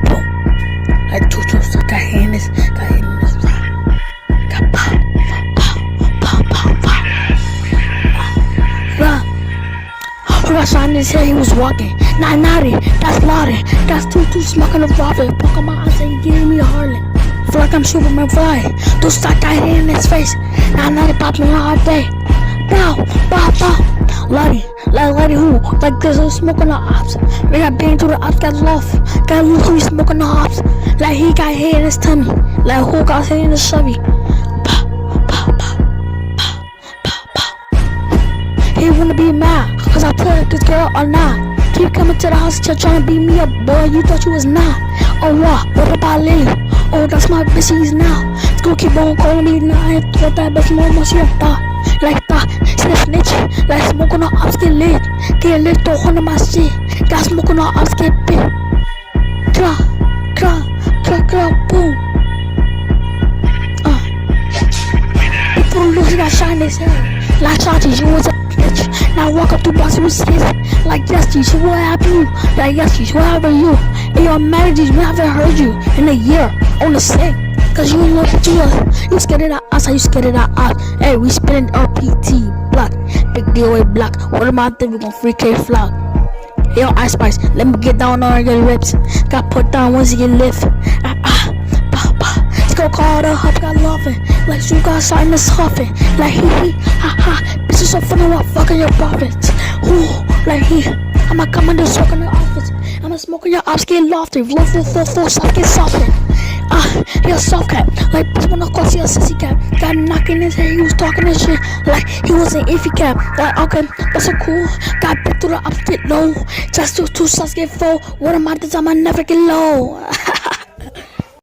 boom. Like two shots, got hit in this, got hit in this. Got pow, pow, pow, pow, pow. Who got shot in his head? He was walking. Not naughty, that's Lottie. That's two smoking a robber. Poke my eyes and giving me a Harlan. Feel like I'm Superman fly. Two stock got hit in his face. Not naughty, popping all day. Bow, bow, bow. Lottie who? Like this, who's smoking the ops. They got banged through the ops, got lost. Got loose, who smoking the ops. Like he got hit in his tummy. Like who got hit in the Chevy. He wanna be mad, cause I took this girl or not. Keep coming to the house, trying to beat me up, boy, you thought you was not. Oh what about Lily? Oh, that's my bitch, she's now. Let's go keep on calling me now, I ain't thought that bitch more, she a thought. Like that, she a snitch, like smoke on the ops, get lit, throw on my shit. Got smoke on the ops, get bit. Crack, boom. Before Lucy got shot in his head, like Chachi, you was a bitch. Now walk up to boss with skis. Like yes, G, what happened to you? Like yes, G, what happened to you? And your marriages, we haven't heard you in a year on the set. Cause you look at you scared of us, how you scared of us? Hey, we spinning RPT block, big DOA block. What about that? We gon' free K flock. Hey, yo, Ice Spice, let me get down on your lips. Got put down once you get lift. Let's go call the hub, got laughing. Like you got shot in this huffing. Like he, ha. Bitch is so funny, what fucking your profits? Ooh, like he, I'ma come in the smoke in the office. I'ma smoke in your ops, get lofty. Flow, soft, get softened. He a soft cat. Like bitch wanna call see a sissy cat. Got knocking his head, he was talking this shit. Like he was an iffy cat. Like okay, that's so cool. Got bit through the ops, get low. Just two shots get full. What am I this? I'ma never get low.